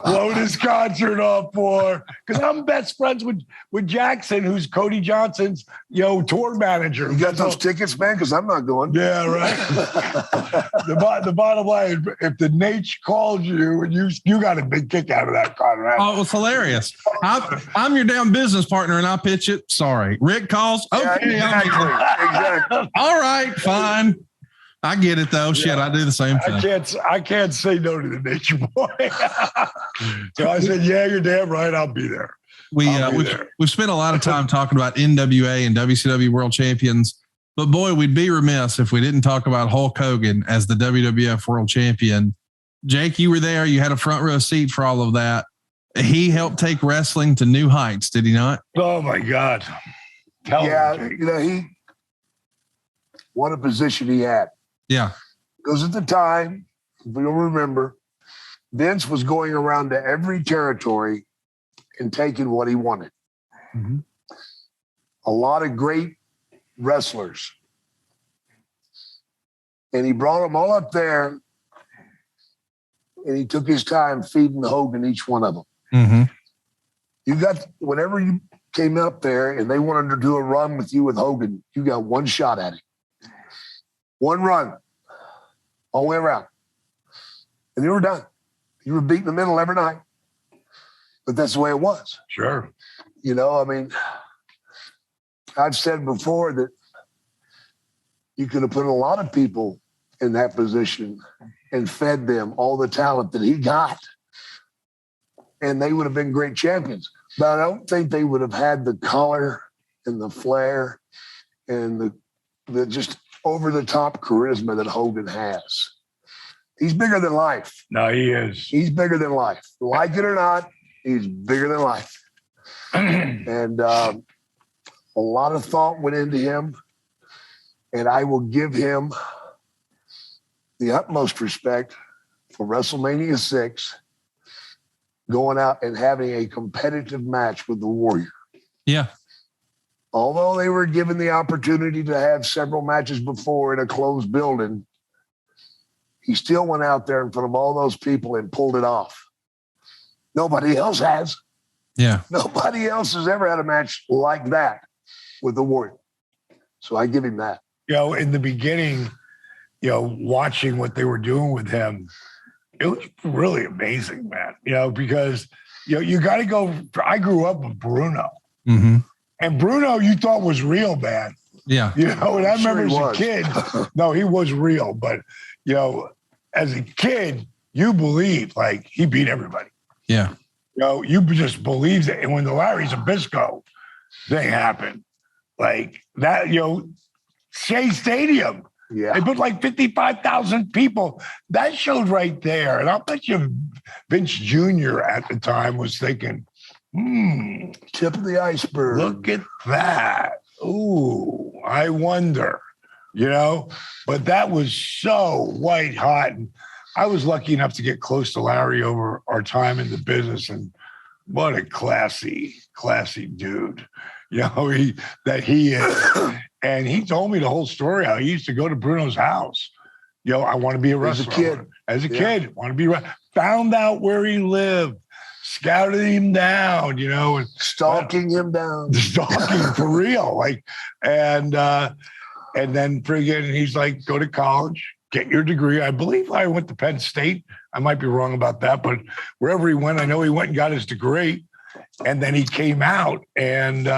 blow this concert off for. Because I'm best friends with Jackson, who's Cody Johnson's, tour manager. You got those tickets, man? Because I'm not going. Yeah, right. The bottom line is, if the Nate calls you, and you got a big kick out of that, Conrad. Oh, it was hilarious. I'm your damn business partner, and I pitch it. Sorry. Rick calls. Okay. Yeah, exactly. All right, fine. I get it though. Shit, I do the same thing. I can't say no to the Nature Boy. So I said, yeah, you're damn right. I'll be there. We've spent a lot of time talking about NWA and WCW World Champions, but boy, we'd be remiss if we didn't talk about Hulk Hogan as the WWF World Champion. Jake, you were there. You had a front row seat for all of that. He helped take wrestling to new heights, did he not? Oh my God. What a position he had. Yeah. Because at the time, if you'll remember, Vince was going around to every territory and taking what he wanted. Mm-hmm. a lot of great wrestlers. And he brought them all up there, and he took his time feeding Hogan each one of them. Mm-hmm. You got, whenever you came up there and they wanted to do a run with you with Hogan, you got one shot at him. One run, all the way around. And you were done. You were beat in the middle every night. But that's the way it was. Sure. You know, I mean, I've said before that you could have put a lot of people in that position and fed them all the talent that he got, and they would have been great champions. But I don't think they would have had the color and the flair and the just over-the-top charisma that Hogan has. He's bigger than life. No, he is. He's bigger than life. Like it or not, he's bigger than life. And a lot of thought went into him, and I will give him the utmost respect for WrestleMania 6, going out and having a competitive match with the Warrior. Yeah. Although they were given the opportunity to have several matches before in a closed building, he still went out there in front of all those people and pulled it off. Nobody else has. Yeah. Nobody else has ever had a match like that with the Warrior. So I give him that. You know, in the beginning, you know, watching what they were doing with him, it was really amazing, man. You know, because, you know, you got to go. I grew up with Bruno. Mm-hmm. And Bruno, you thought was real, man. Yeah. You know, and I remember Sure as a kid, no, he was real. But, you know, as a kid, you believed, like, he beat everybody. Yeah. You know, you just believed it. And when the Larry Zbyszko thing happened, like that, you know, Shea Stadium, Yeah. they put like 55,000 people. That showed right there. And I'll bet you Vince Jr. at the time was thinking, Tip of the iceberg. look at that. Ooh, I wonder, you know, but that was so white hot. And I was lucky enough to get close to Larry over our time in the business. And what a classy dude, you know, he is. And he told me the whole story, how he used to go to Bruno's house. You know, I want to be a wrestler. As a kid, want to be, found out where he lived, scouted him down, you know, and Stalking him down. stalking for real. Like, and then friggin', he's like, go to college, get your degree. I believe I went to Penn State. I might be wrong about that, but wherever he went, I know he went and got his degree. And then he came out and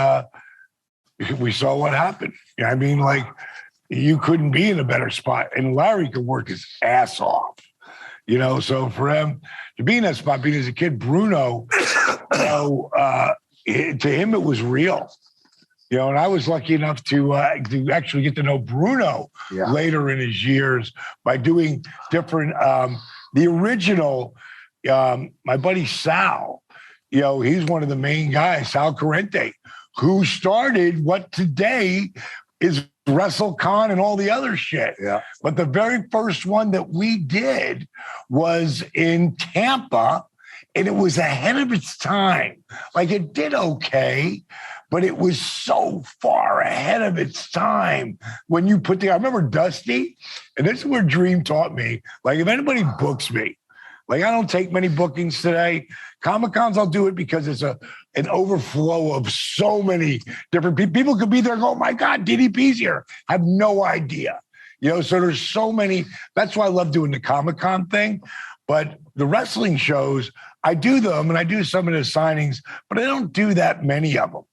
we saw what happened. I mean, like, you couldn't be in a better spot. And Larry could work his ass off, you know. So for him to be in that spot, being as a kid, Bruno, you know, to him, it was real. You know, and I was lucky enough to actually get to know Bruno later in his years by doing different, the original, my buddy Sal, you know, he's one of the main guys, Sal Corrente, who started what today is WrestleCon and all the other shit. Yeah. But the very first one that we did was in Tampa, and it was ahead of its time. Like, it did okay, but it was so far ahead of its time. When you put I remember Dusty, and this is where Dream taught me, like, if anybody books me, like, I don't take many bookings today. Comic-Cons, I'll do it because it's an overflow of so many different people. People could be there and go, oh my God, DDP's here. I have no idea. You know, so there's so many. That's why I love doing the Comic-Con thing. But the wrestling shows, I do them and I do some of the signings, but I don't do that many of them.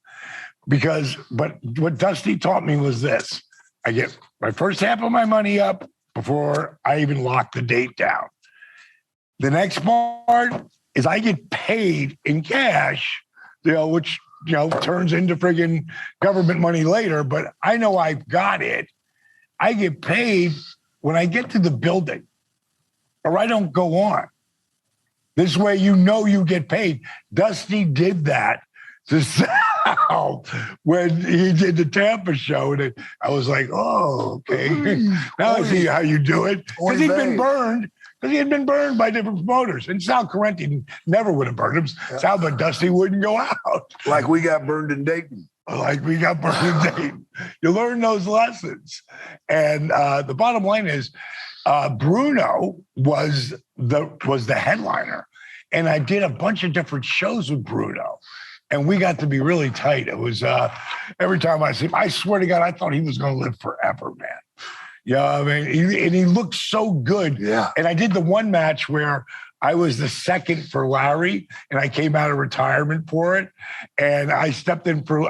But what Dusty taught me was this. I get my first half of my money up before I even lock the date down. The next part is I get paid in cash, you know, which, you know, turns into friggin' government money later, but I know I've got it. I get paid when I get to the building, or I don't go on. This way, you know, you get paid. Dusty did that to Sal when he did the Tampa show. And I was like, oh, okay. Now I see how you do it. Because he'd been burned. Because he had been burned by different promoters. And Sal Corrente never would have burned him. Sal, but Dusty wouldn't go out. Like we got burned in Dayton. Like we got burned deep. You learn those lessons. And the bottom line is Bruno was the headliner. And I did a bunch of different shows with Bruno. And we got to be really tight. It was every time I see him, I swear to God, I thought he was going to live forever, man. Yeah, I mean, he looked so good. Yeah. And I did the one match where I was the second for Larry, and I came out of retirement for it. And I stepped in for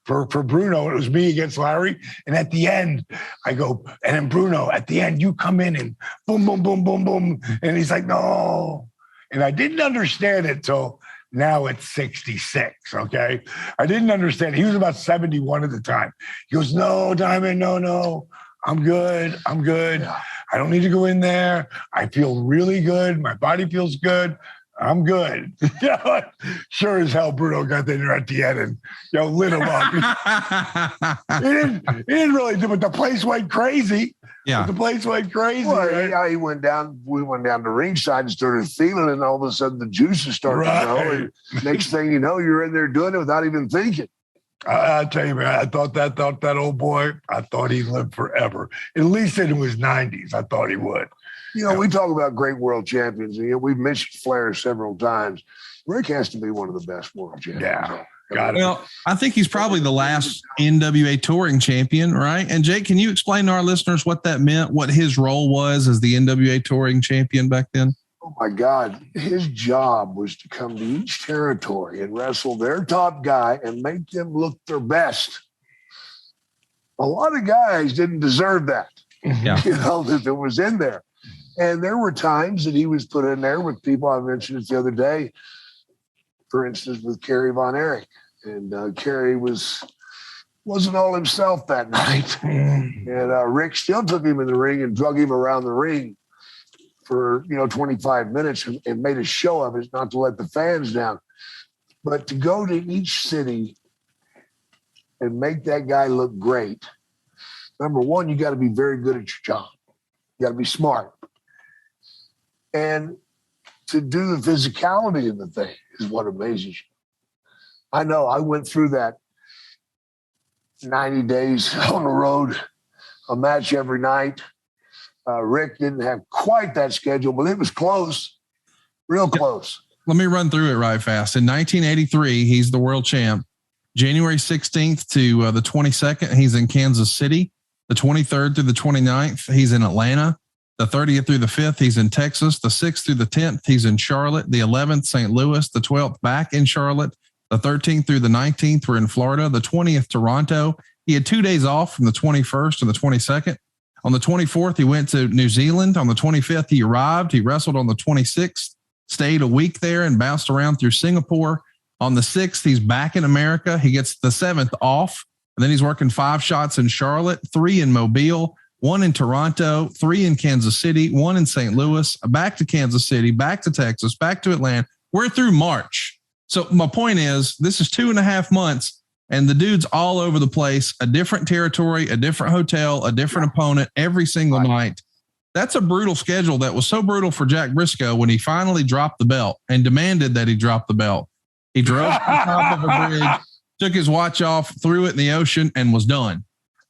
Bruno, and it was me against Larry. And at the end, I go, and then Bruno, at the end, you come in and boom, boom, boom, boom, boom. And he's like, no. And I didn't understand it till now it's 66, okay? I didn't understand. He was about 71 at the time. He goes, no, Diamond, no. I'm good. Yeah. I don't need to go in there. I feel really good. My body feels good. I'm good. Sure as hell, Bruno got in there at the end and lit him up. He didn't really do it. The place went crazy. Yeah, the place went crazy. Well, right? Yeah, we went down to ringside and started feeling it, and all of a sudden the juices started to go. And next thing you know, you're in there doing it without even thinking. I'll tell you, man, I thought that old boy, I thought he'd live forever. At least in his 90s, I thought he would. We talk about great world champions. We've mentioned Flair several times. Rick has to be one of the best world champions. Yeah. Got it. Well, I think he's probably the last NWA touring champion, right? And Jake, can you explain to our listeners what that meant, what his role was as the NWA touring champion back then? Oh my God. His job was to come to each territory and wrestle their top guy and make them look their best. A lot of guys didn't deserve that. Yeah. That was in there. And there were times that he was put in there with people. I mentioned it the other day, for instance, with Kerry Von Erich. And Kerry wasn't all himself that night. And Rick still took him in the ring and drug him around the ring for 25 minutes and made a show of it, not to let the fans down, but to go to each city and make that guy look great. Number one, you got to be very good at your job. You got to be smart. And to do the physicality of the thing is what amazes you. I know I went through that 90 days on the road, a match every night. Rick didn't have quite that schedule, but it was close, real close. Let me run through it right fast. In 1983, he's the world champ. January 16th to the 22nd, he's in Kansas City. The 23rd through the 29th, he's in Atlanta. The 30th through the 5th, he's in Texas. The 6th through the 10th, he's in Charlotte. The 11th, St. Louis. The 12th, back in Charlotte. The 13th through the 19th were in Florida. The 20th, Toronto. He had 2 days off from the 21st to the 22nd. On the 24th, he went to New Zealand. On the 25th, he arrived. He wrestled on the 26th, stayed a week there and bounced around through Singapore. On the 6th, he's back in America. He gets the 7th off. And then he's working 5 shots in Charlotte, 3 in Mobile, 1 in Toronto, 3 in Kansas City, 1 in St. Louis, back to Kansas City, back to Texas, back to Atlanta. We're through March. So my point is, this is 2.5 months. And the dude's all over the place, a different territory, a different hotel, a different opponent every single night. That's a brutal schedule that was so brutal for Jack Briscoe when he finally dropped the belt and demanded that he drop the belt. He drove to the top of a bridge, took his watch off, threw it in the ocean, and was done.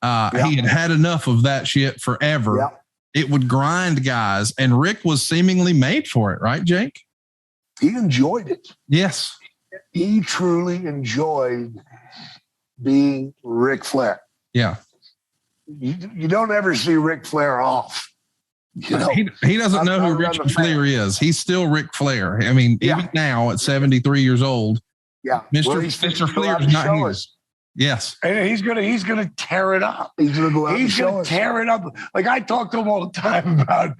He had enough of that shit forever. Yeah. It would grind guys, and Rick was seemingly made for it, right, Jake? He enjoyed it. Yes. He truly enjoyed being Ric Flair. Yeah. You don't ever see Ric Flair off. He doesn't know who Richard Flair is. He's still Ric Flair. I mean, even now at 73 years old, Mr. Flair's not here. Yes. And he's gonna tear it up. He's gonna go out He's gonna tear it up. Like I talk to him all the time about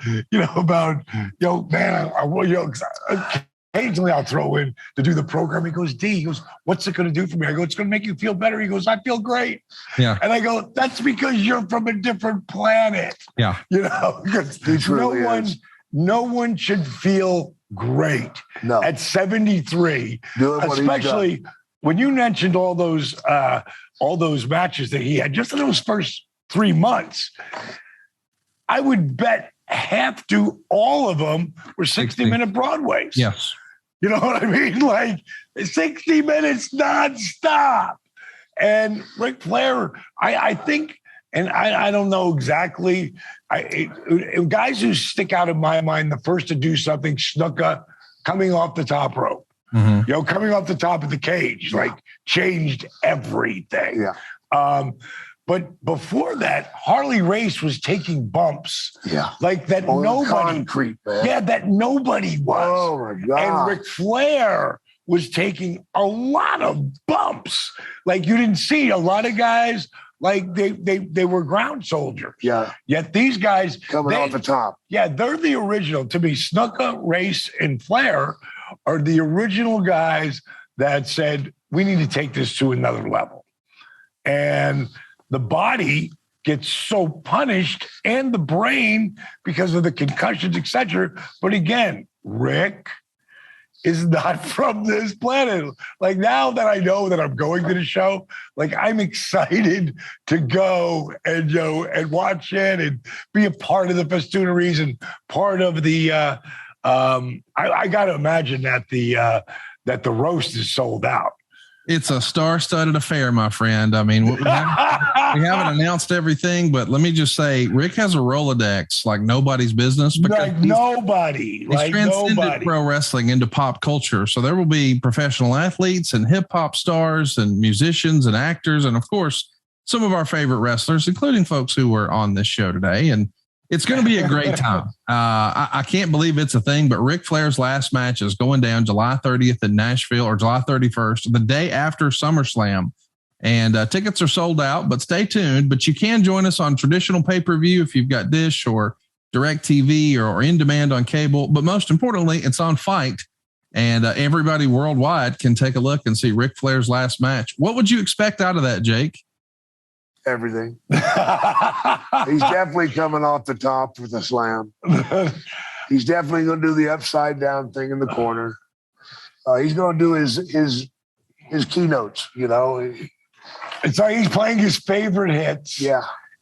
occasionally I'll throw in to do the program. He goes, D, he goes, what's it going to do for me? I go, it's going to make you feel better. He goes, I feel great. Yeah. And I go, that's because you're from a different planet. Yeah. Because no one should feel great at 73, especially when you mentioned all those matches that he had just in those first 3 months. I would bet half to all of them were 60-minute Broadways. Yes. You know what I mean? Like 60 minutes nonstop. And Ric Flair, I think, and I don't know exactly, guys who stick out in my mind, the first to do something, Snuka coming off the top rope, coming off the top of the cage, like changed everything. Yeah. But before that, Harley Race was taking bumps. Yeah. Like that On nobody. concrete, man. Yeah, that nobody was. Oh, my God. And Ric Flair was taking a lot of bumps. Like you didn't see a lot of guys, like they were ground soldiers. Yeah. Yet these guys. Coming off the top. Yeah, they're the original. To me, Snuka, Race, and Flair are the original guys that said, we need to take this to another level. And the body gets so punished and the brain because of the concussions, etc. But again, Rick is not from this planet. Like now that I know that I'm going to the show, like I'm excited to go and and watch it and be a part of the festooneries and part of the. I got to imagine that the roast is sold out. It's a star-studded affair, my friend. I mean, we haven't announced everything, but let me just say, Rick has a Rolodex like nobody's business. Like nobody. He's transcended pro wrestling into pop culture. So there will be professional athletes and hip-hop stars and musicians and actors and, of course, some of our favorite wrestlers, including folks who were on this show today. And it's going to be a great time. I can't believe it's a thing, but Ric Flair's last match is going down July 30th in Nashville, or July 31st, the day after SummerSlam. And tickets are sold out, but stay tuned. But you can join us on traditional pay-per-view if you've got Dish or DirecTV or in demand on cable. But most importantly, it's on Fight. And everybody worldwide can take a look and see Ric Flair's last match. What would you expect out of that, Jake? Everything. He's definitely coming off the top with a slam. He's definitely going to do the upside down thing in the corner. He's going to do his keynotes, It's like he's playing his favorite hits. Yeah.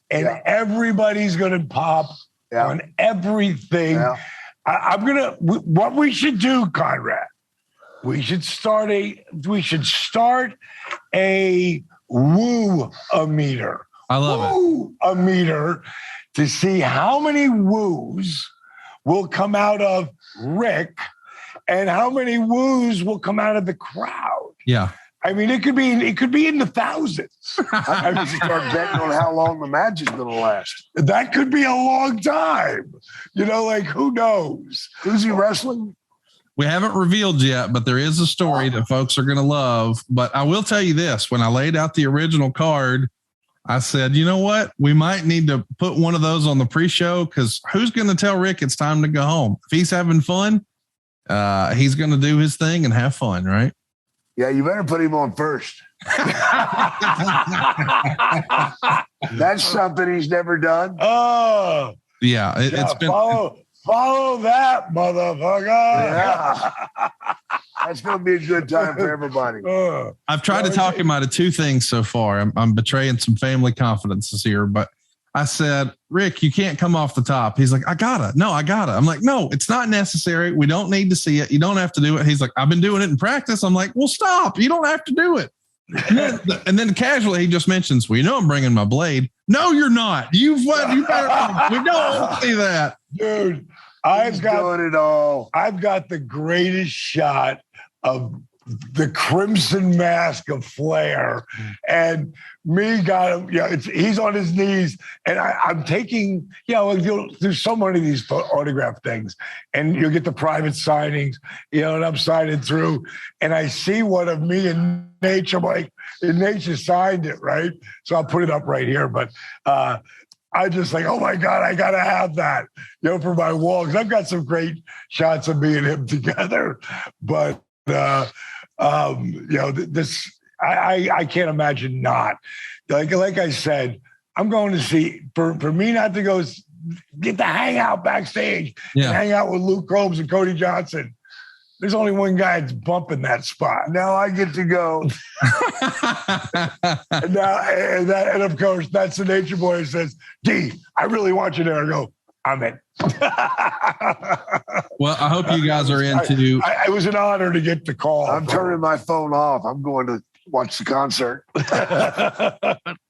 And everybody's going to pop on everything. Yeah. What we should do, Conrad, we should start a woo-a-meter. I love it. A meter to see how many woos will come out of Rick and how many woos will come out of the crowd. Yeah. I mean, it could be in the thousands. I mean, start betting on how long the match is going to last. That could be a long time. Like who knows? Who's he wrestling? We haven't revealed yet, but there is a story that folks are going to love. But I will tell you this, when I laid out the original card, I said, you know what? We might need to put one of those on the pre-show because who's going to tell Rick it's time to go home? If he's having fun, he's going to do his thing and have fun, right? Yeah, you better put him on first. That's something he's never done. Oh. Yeah, it's been... Follow that, motherfucker. Yeah. That's going to be a good time for everybody. I've tried to talk him out of two things so far. I'm betraying some family confidences here, but I said, Rick, you can't come off the top. He's like, I gotta. I'm like, no, it's not necessary. We don't need to see it. You don't have to do it. He's like, I've been doing it in practice. I'm like, well, stop. You don't have to do it. And then casually he just mentions, well, I'm bringing my blade. No, you're not. You better. We don't see that, dude. I've got it all. I've got the greatest shot of the crimson mask of Flair, and me got him. Yeah, he's on his knees, and I'm taking. There's so many of these autograph things, and you'll get the private signings. And I'm signing through, and I see one of me and Nate. I'm like, and Nate just signed it, right? So I'll put it up right here, but. I just like, oh my God, I gotta have that, for my wall. Cause I've got some great shots of me and him together. But this I can't imagine not. Like I said, I'm going to see for me not to go get to hang out backstage and hang out with Luke Combs and Cody Johnson. There's only one guy that's bumping that spot. Now I get to go. and of course, that's the Nature Boy who says, D, I really want you there. I go, I'm in. Well, I hope you guys are into. It was an honor to get the call. I'm turning my phone off. I'm going to watch the concert.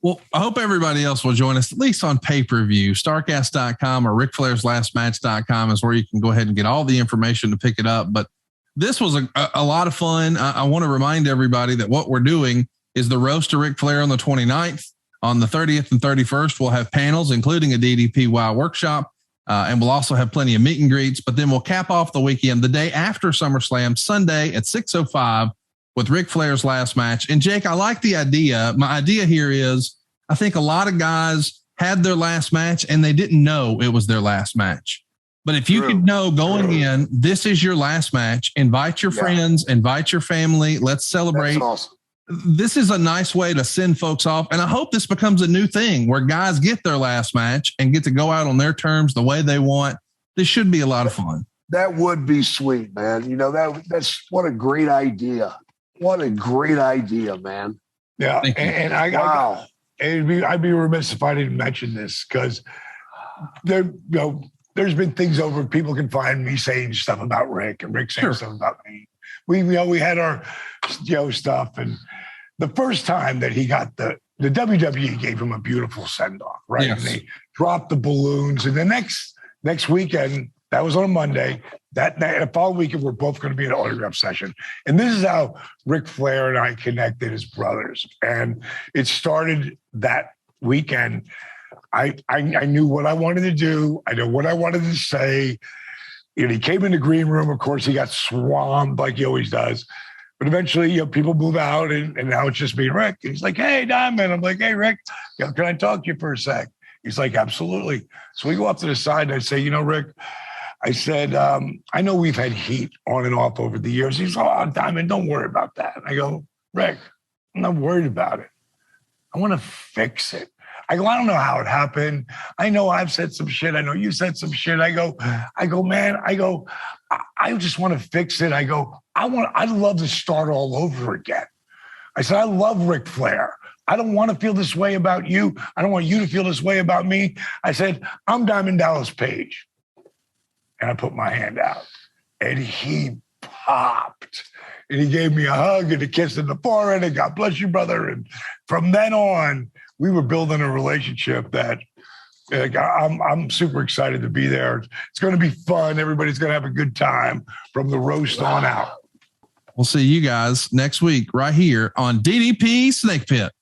Well, I hope everybody else will join us at least on pay-per-view. Starcast.com or RickFlairsLastMatch.com is where you can go ahead and get all the information to pick it up. But this was a lot of fun. I want to remind everybody that what we're doing is the roast to Ric Flair on the 29th. On the 30th and 31st, we'll have panels, including a DDP Wow workshop. And we'll also have plenty of meet and greets, but then we'll cap off the weekend the day after SummerSlam, Sunday at 6:05 with Ric Flair's last match. And Jake, I like the idea. My idea here is I think a lot of guys had their last match and they didn't know it was their last match. But if you could know going in, this is your last match, invite your friends, invite your family. Let's celebrate. That's awesome. This is a nice way to send folks off. And I hope this becomes a new thing where guys get their last match and get to go out on their terms the way they want. This should be a lot of fun. That would be sweet, man. You know, that's what a great idea. What a great idea, man. Yeah. And I'd be remiss if I didn't mention this because there's been things over. People can find me saying stuff about Rick and Rick saying stuff about me. We had our, stuff. And the first time that he got the WWE gave him a beautiful send off, right? Yes. And they dropped the balloons. And the next weekend, that was on a Monday. That night, the following weekend, we're both going to be in an autograph session. And this is how Ric Flair and I connected as brothers. And it started that weekend. I knew what I wanted to do. I know what I wanted to say. And he came in the green room. Of course, he got swamped like he always does. But eventually, people move out, and now it's just me and Rick. And he's like, "Hey, Diamond." I'm like, "Hey, Rick, can I talk to you for a sec?" He's like, "Absolutely." So we go up to the side, and I say, Rick, I said, I know we've had heat on and off over the years. He's like, "Oh, Diamond, don't worry about that." And I go, "Rick, I'm not worried about it. I want to fix it." I don't know how it happened. I know I've said some shit. I know you said some shit. I go, man, I just want to fix it. I'd love to start all over again. I said, I love Ric Flair. I don't want to feel this way about you. I don't want you to feel this way about me. I said, I'm Diamond Dallas Page. And I put my hand out and he popped and he gave me a hug and a kiss in the forehead and God bless you, brother. And from then on, we were building a relationship that I'm super excited to be there. It's going to be fun. Everybody's going to have a good time from the roast on out. We'll see you guys next week right here on DDP Snake Pit.